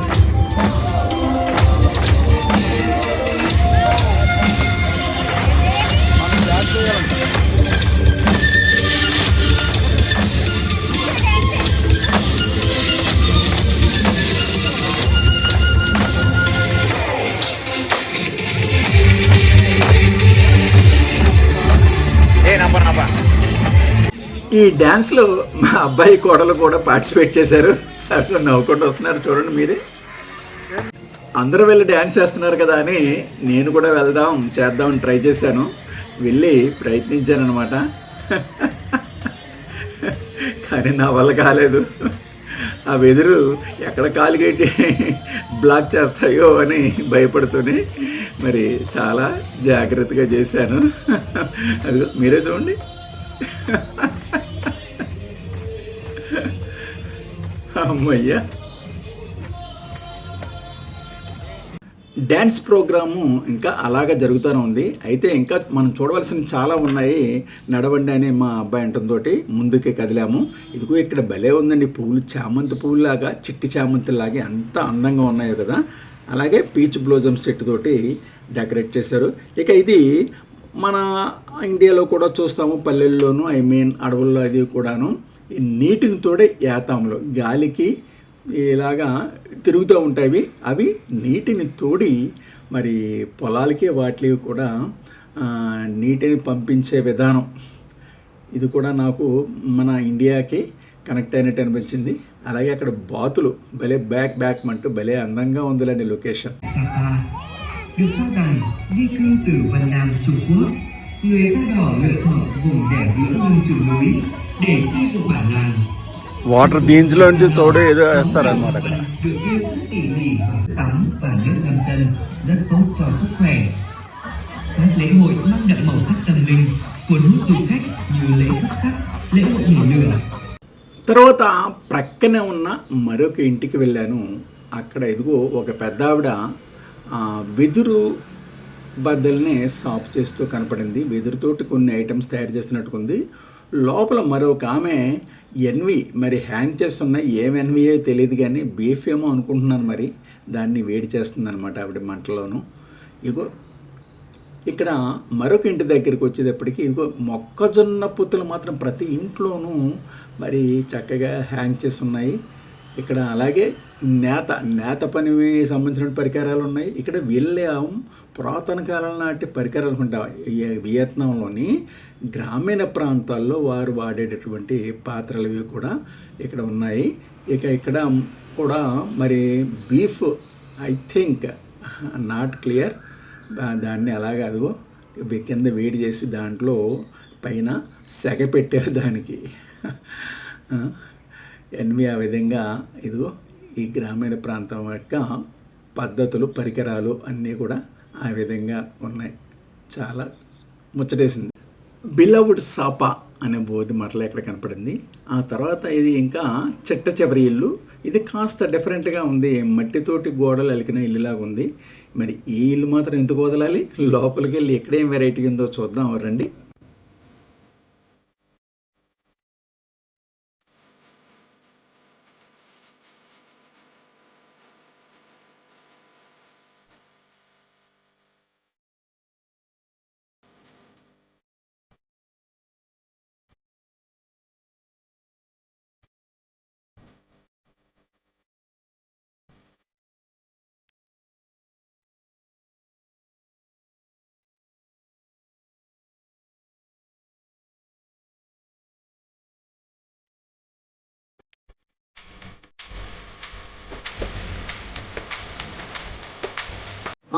ఈ డ్యాన్స్లో మా అబ్బాయి కోడలు కూడా పార్టిసిపేట్ చేశారు. అక్కడ నవ్వుకుంటూ వస్తున్నారు చూడండి మీరే. అందరూ వెళ్ళి డ్యాన్స్ చేస్తున్నారు కదా అని నేను కూడా చేద్దామని ట్రై చేశాను. వెళ్ళి ప్రయత్నించాను అనమాట. కానీ నా వల్ల కాలేదు. ఆ వెదురు ఎక్కడ కాలుగట్టి బ్లాక్ చేస్తాయో అని భయపడుతూనే మరి చాలా జాగ్రత్తగా చేశాను. అది మీరే చూడండి. అమ్మయ్యా. డ్యాన్స్ ప్రోగ్రాము ఇంకా అలాగే జరుగుతూనే ఉంది. అయితే ఇంకా మనం చూడవలసిన చాలా ఉన్నాయి. నడవండి అని మా అబ్బాయి అంటంతో ముందుకే కదిలాము. ఇదిగో ఇక్కడ భలే ఉందండి, పువ్వులు చామంతి పువ్వులాగా, చిట్టి చామంతిలాగా ఎంత అందంగా ఉన్నాయో కదా. అలాగే పీచ్ బ్లోజమ్ సెట్ తోటి డెకరేట్ చేశారు. ఇక ఇది మన ఇండియాలో కూడా చూస్తాము, పల్లెల్లోనూ అడవుల్లో అది కూడాను. ఈ నీటిని తోడే యాతాములు గాలికి ఇలాగా తిరుగుతూ ఉంటాయి. అవి నీటిని తోడి మరి పొలాలకి వాటికి కూడా నీటిని పంపించే విధానం ఇది కూడా నాకు మన ఇండియాకి కనెక్ట్ అయినట్టు అనిపించింది. అలాగే అక్కడ బాతులు భలే బ్యాక్ అంటూ భలే అందంగా ఉందిలేండి location. Được cho rằng di cư từ Vân Nam Trung Quốc, người da đỏ lựa chọn vùng rẻ giữa lưng chừng núi để xây dựng bản làng. Water దీంట్లో నుంచి తోడు ఏదో వేస్తారన్నమాట. Được yêu rất tỉ mỉ và tắm và nước ngâm chân rất tốt cho sức khỏe. Các lễ hội mang đậm màu sắc tâm linh, cuốn hút du khách như lễ thắp sắc, lễ hội nhảy lửa. తర్వాత ప్రక్కనే ఉన్న మరొక ఇంటికి వెళ్ళాను. అక్కడ ఇదిగో ఒక పెద్దావిడ వెదురు బద్దల్ని సాఫ్ చేస్తూ కనపడింది. వెదురుతోటి కొన్ని ఐటమ్స్ తయారు చేస్తున్నట్టుకుంది. లోపల మరొక ఆమె ఎన్వి మరి హ్యాంగ్ చేస్తున్నాయి. ఏం ఎన్వియో తెలియదు కానీ బీఫ్ ఏమో అనుకుంటున్నాను. మరి దాన్ని వేడి చేస్తుంది అనమాట ఆవిడ మంటలోను. ఇగో ఇక్కడ మరొక ఇంటి దగ్గరికి వచ్చేటప్పటికి ఇదిగో మొక్కజొన్న పొత్తులు మాత్రం ప్రతి ఇంట్లోనూ మరి చక్కగా హ్యాంగ్ చేసి ఉన్నాయి. ఇక్కడ అలాగే నేత పనికి సంబంధించిన పరికరాలు ఉన్నాయి. ఇక్కడ వీళ్ళం పురాతన కాలం నాటి పరికరాలు ఉంటాయి. వియత్నాంలోని గ్రామీణ ప్రాంతాల్లో వారు వాడేటటువంటి పాత్రలు ఇవి కూడా ఇక్కడ ఉన్నాయి. ఇక ఇక్కడ కూడా మరి beef I think not clear, దాన్ని అలాగే అదిగో కింద వేడి చేసి దాంట్లో పైన సెగ పెట్టారు దానికి. ఎన్వి ఆ విధంగా ఇదిగో ఈ గ్రామీణ ప్రాంతం యొక్క పద్ధతులు, పరికరాలు అన్నీ కూడా ఆ విధంగా ఉన్నాయి. చాలా ముచ్చటేసింది. బిలవుడ్ సాపా అనే బోర్డు మరలా ఇక్కడ కనపడింది. ఆ తర్వాత ఇది ఇంకా చెట్ట చివరి ఇల్లు. ఇది కాస్త డిఫరెంట్గా ఉంది. మట్టితోటి గోడలు అలికిన ఇల్లులాగా ఉంది. మరి ఈ ఇల్లు మాత్రం ఎందుకు వదలాలి? లోపలికి వెళ్ళి ఎక్కడేం వెరైటీ ఉందో చూద్దాం రండి.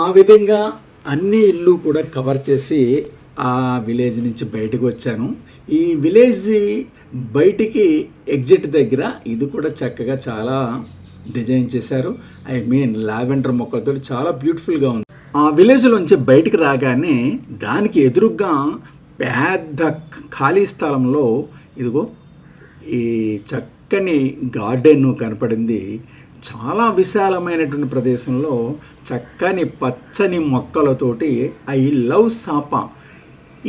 ఆ విధంగా అన్ని ఇల్లు కూడా కవర్ చేసి ఆ విలేజ్ నుంచి బయటకు వచ్చాను. ఈ విలేజ్ బయటికి ఎగ్జిట్ దగ్గర ఇది కూడా చక్కగా చాలా డిజైన్ చేశారు. ఐ మీన్ లావెండర్ మొక్కలతో చాలా బ్యూటిఫుల్గా ఉంది. ఆ విలేజ్లోంచి బయటికి రాగానే దానికి ఎదురుగ్గా పెద్ద ఖాళీ స్థలంలో ఇదిగో ఈ చక్కని గార్డెన్ కనపడింది. చాలా విశాలమైనటువంటి ప్రదేశంలో చక్కని పచ్చని మొక్కలతోటి ఐ లవ్ సాప,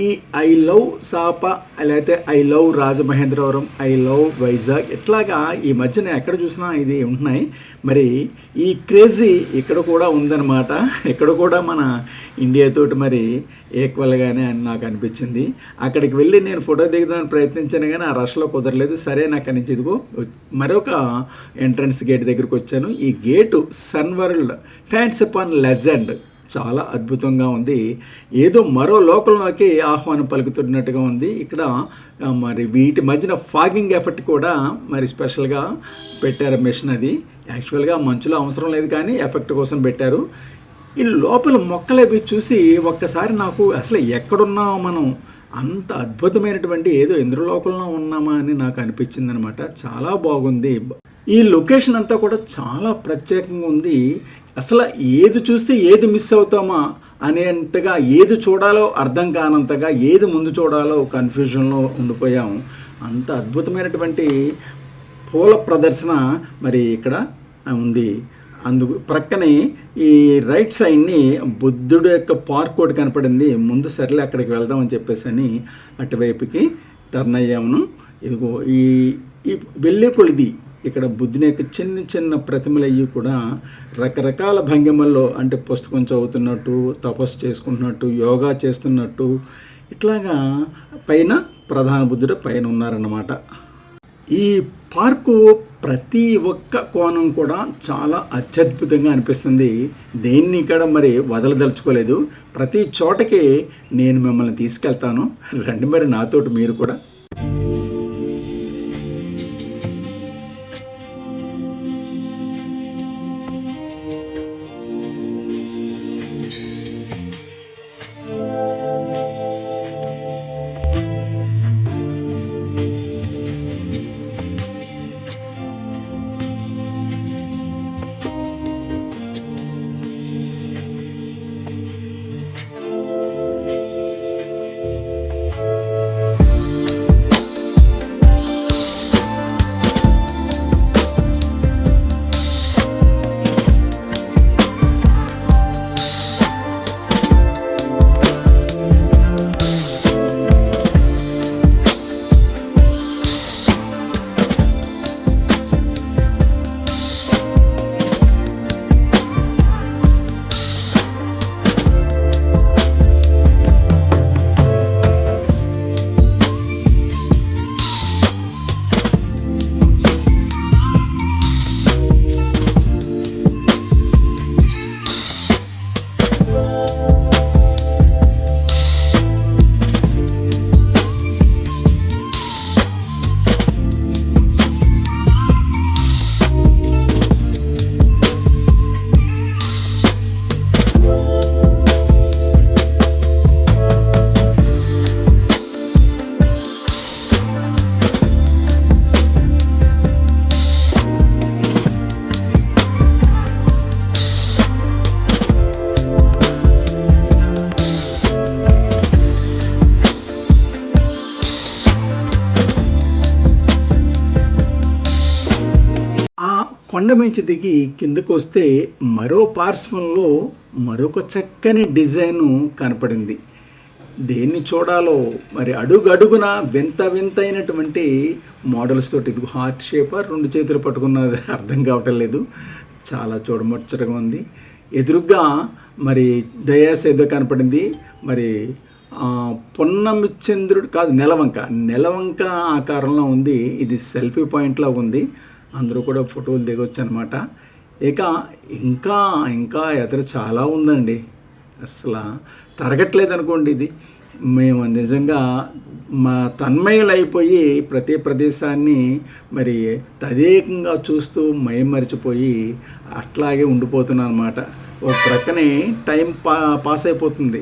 ఈ ఐ లవ్ సాప లేకపోతే I love Rajamahendravaram, I love Vizag ఇట్లాగా ఈ మధ్యన ఎక్కడ చూసినా ఇది ఉంటున్నాయి. మరి ఈ క్రేజీ ఇక్కడ కూడా ఉందన్నమాట. ఇక్కడ కూడా మన ఇండియాతోటి మరి ఈక్వల్గానే అని నాకు అనిపించింది. అక్కడికి వెళ్ళి నేను ఫోటో దిగుదామని ప్రయత్నించాను కానీ ఆ రష్లో కుదరలేదు. సరే నాకు నుంచి ఇదిగో మరొక ఎంట్రన్స్ గేట్ దగ్గరికి వచ్చాను. ఈ gate Sun World Fansipan Legend చాలా అద్భుతంగా ఉంది. ఏదో మరో లోకంలోకి ఆహ్వానం పలుకుతున్నట్టుగా ఉంది. ఇక్కడ మరి వీటి మధ్యన ఫాగింగ్ ఎఫెక్ట్ కూడా మరి స్పెషల్గా పెట్టారు మిషన్. అది యాక్చువల్గా మంచులో అవసరం లేదు కానీ ఎఫెక్ట్ కోసం పెట్టారు. ఈ లోపల మొక్కలు అవి చూసి ఒక్కసారి నాకు అసలు ఎక్కడున్నామో మనం, అంత అద్భుతమైనటువంటి ఏదో ఇంద్రలోకంలో ఉన్నామా అని నాకు అనిపించింది అనమాట. చాలా బాగుంది. ఈ లొకేషన్ అంతా కూడా చాలా ప్రత్యేకంగా ఉంది. అసలు ఏది చూస్తే ఏది మిస్ అవుతామా అనేంతగా, ఏది చూడాలో అర్థం కానంతగా, ఏది ముందు చూడాలో కన్ఫ్యూజన్లో ఉండిపోయాం. అంత అద్భుతమైనటువంటి పూల ప్రదర్శన మరి ఇక్కడ ఉంది. అందుకు ప్రక్కనే ఈ రైట్ సైడ్ని బుద్ధుడు యొక్క పార్క్ ఒకటి కనపడింది. ముందు సర్లే అక్కడికి వెళ్దామని చెప్పేసి అని అటువైపుకి టర్న్ అయ్యాము. ఇదిగో ఈ వెళ్ళే కొలిది ఇక్కడ బుద్ధుని యొక్క చిన్న చిన్న ప్రతిమలు అయ్యి కూడా రకరకాల భంగిమల్లో, అంటే పుస్తకం చదువుతున్నట్టు, తపస్సు చేసుకుంటున్నట్టు, యోగా చేస్తున్నట్టు ఇట్లాగా పైన ప్రధాన బుద్ధుడు పైన ఉన్నారన్నమాట. ఈ పార్కు ప్రతి ఒక్క కోణం కూడా చాలా అత్యద్భుతంగా అనిపిస్తుంది. దేన్ని ఇక్కడ మరి వదలదలుచుకోలేదు. ప్రతి చోటకి నేను మిమ్మల్ని తీసుకెళ్తాను. రండి మరి నాతోటి మీరు కూడా. కొండ మించి దిగి కిందకు వస్తే మరో పార్శ్వంలో మరొక చక్కని డిజైను కనపడింది. దేన్ని చూడాలో మరి అడుగడుగున వింత వింతైనటువంటి మోడల్స్ తోటి, ఇది హార్ట్ షేప్, రెండు చేతులు పట్టుకున్నది అర్థం కావటం లేదు. చాలా చూడముచ్చటగా ఉంది. ఎదురుగ్గా మరి డయాస్ ఏదో కనపడింది. మరి పొన్నమి చంద్రుడు కాదు, నెలవంక ఆకారంలో ఉంది. ఇది సెల్ఫీ పాయింట్లా ఉంది. అందరూ కూడా ఫోటోలు దిగొచ్చు అనమాట. ఇక ఇంకా ఇంకా ఎదురు చాలా ఉందండి. అసలు తరగట్లేదు అనుకోండి. ఇది మేము నిజంగా మా తన్మయులైపోయి ప్రతి ప్రదేశాన్ని మరి తదేకంగా చూస్తూ మైమరిచిపోయి అట్లాగే ఉండిపోతున్నాను అనమాట. ఒక ప్రక్కనే టైం పాస్ అయిపోతుంది.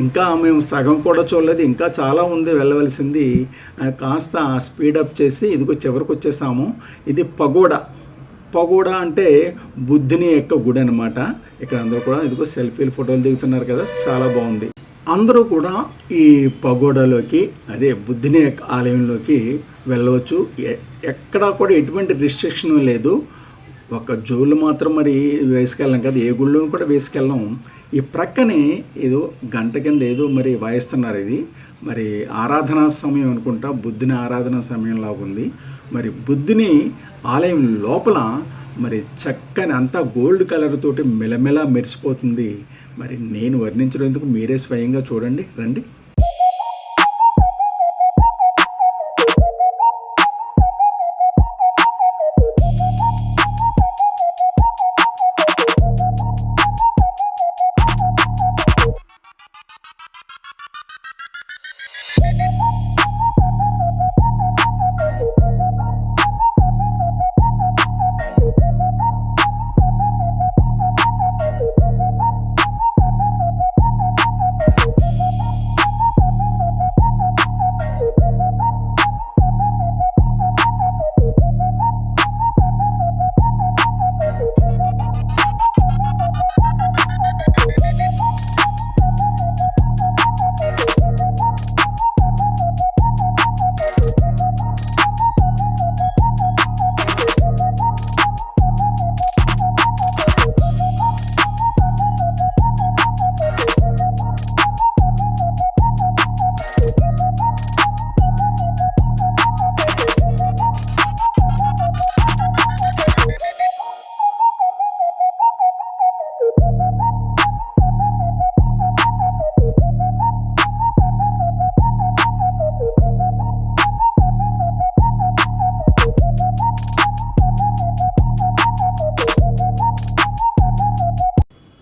ఇంకా మేము సగం కూడా చూడలేదు, ఇంకా చాలా ఉంది వెళ్ళవలసింది. కాస్త స్పీడప్ చేసి ఇదిగో చివరికి వచ్చేసాము. ఇది పగోడా అంటే బుద్ధుని యొక్క గుడి అనమాట. ఇక్కడ అందరూ కూడా ఇదిగో సెల్ఫీలు ఫోటోలు దిగుతున్నారు కదా, చాలా బాగుంది. అందరూ కూడా ఈ పగోడాలోకి, అదే బుద్ధుని యొక్క ఆలయంలోకి వెళ్ళవచ్చు. ఎక్కడా కూడా ఎటువంటి రిస్ట్రిక్షన్ లేదు. ఒక జోలు మాత్రం మరి వేసుకెళ్ళాం కదా, ఏ గుళ్ళో కూడా వేసుకెళ్ళాం. ఈ ప్రక్కనే ఏదో గంట కింద ఏదో మరి వాయిస్తున్నారు. ఇది మరి ఆరాధనా సమయం అనుకుంటా, బుద్ధుని ఆరాధనా సమయం లాగుంది. మరి బుద్ధుని ఆలయం లోపల మరి చక్కని అంతా గోల్డ్ కలర్ తోటి మెలమెల మెరిసిపోతుంది. మరి నేను వర్ణించడానికి మీరే స్వయంగా చూడండి, రండి.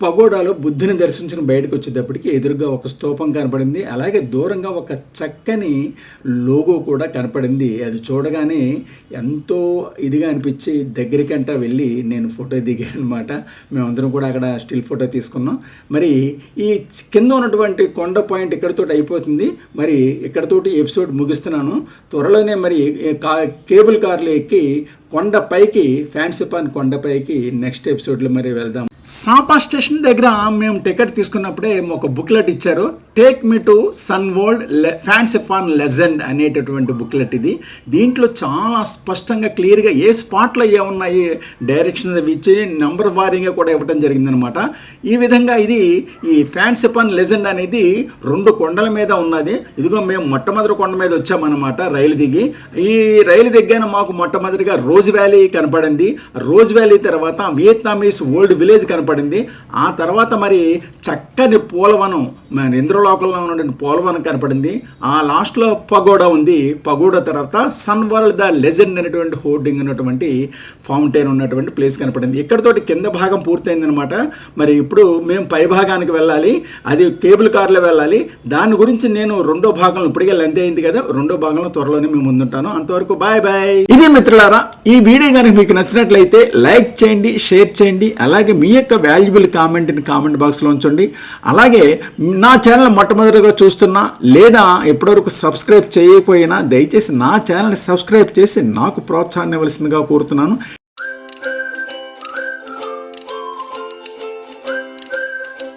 పగోడాలో బుద్ధుని దర్శించిన బయటకు వచ్చేటప్పటికి ఎదురుగా ఒక స్తూపం కనపడింది. అలాగే దూరంగా ఒక చక్కని లోగో కూడా కనపడింది. అది చూడగానే ఎంతో ఇదిగా అనిపించి దగ్గరికంటా వెళ్ళి నేను ఫోటో దిగాను అనమాట. మేమందరం కూడా అక్కడ స్టిల్ ఫోటో తీసుకున్నాం. మరి ఈ కింద ఉన్నటువంటి కొండ పాయింట్ ఇక్కడతోటి అయిపోతుంది. మరి ఇక్కడతోటి ఎపిసోడ్ ముగిస్తున్నాను. త్వరలోనే మరి కేబుల్ కార్లు ఎక్కి కొండపైకి, ఫ్యాన్సీ పాన్ కొండపైకి నెక్స్ట్ ఎపిసోడ్లో మరి వెళ్దాం. సాపా స్టేషన్ దగ్గర మేము టికెట్ తీసుకున్నప్పుడే ఒక బుక్లెట్ ఇచ్చారు. Take me to Sun World Fansipan Legend అనేటటువంటి బుక్లెట్ ఇది. దీంట్లో చాలా స్పష్టంగా క్లియర్గా ఏ స్పాట్లో ఏమున్నాయి డైరెక్షన్స్ అవి ఇచ్చి నెంబర్ వారీగా కూడా ఇవ్వడం జరిగిందనమాట. ఈ విధంగా ఇది ఈ ఫ్యాన్సీ ఫాన్ లెజెండ్ అనేది 2 కొండల మీద ఉన్నది. ఇదిగో మేము మొట్టమొదటి కొండ మీద వచ్చామన్నమాట రైలు దిగి. ఈ రైలు దిగ్గానే మాకు మొట్టమొదటిగా రోజ్ వ్యాలీ కనపడింది. రోజ్ వ్యాలీ తర్వాత వియత్నామీస్ ఓల్డ్ విలేజ్ కనపడింది. ఆ తర్వాత మరి చక్కని పూలవనం, మన ఇంద్రలోకంలో ఉన్నటువంటి పూలవనం కనపడింది. ఆ లాస్ట్లో పగోడా ఉంది. పగోడా తర్వాత సన్ వరల్డ్ ద లెజెండ్ అనేటువంటి హోర్డింగ్ ఉన్నటువంటి ఫౌంటైన్ ఉన్నటువంటి ప్లేస్ కనపడింది. ఇక్కడతోటి కింద భాగం పూర్తయిందనమాట. మరి ఇప్పుడు మేము పై భాగానికి వెళ్ళాలి. అది కేబుల్ కార్లో వెళ్ళాలి. దాని గురించి నేను 2వ భాగంలో, ఇప్పటికే లెంత్ అయింది కదా, 2వ భాగంలో త్వరలోనే మేము ముందుంటాను. అంతవరకు బాయ్ బాయ్. ఇది మిత్రులారా, ఈ వీడియో కనుక మీకు నచ్చినట్లయితే లైక్ చేయండి, షేర్ చేయండి. అలాగే మీ యొక్క వాల్యుబుల్ కామెంట్ని కామెంట్ బాక్స్లో ఉంచండి. అలాగే నా ఛానల్ మొట్టమొదటిగా చూస్తున్నా లేదా ఇప్పటివరకు సబ్స్క్రైబ్ చేయకపోయినా దయచేసి నా ఛానల్ని సబ్స్క్రైబ్ చేసి నాకు ప్రోత్సాహాన్ని ఇవ్వాల్సిందిగా కోరుతున్నాను.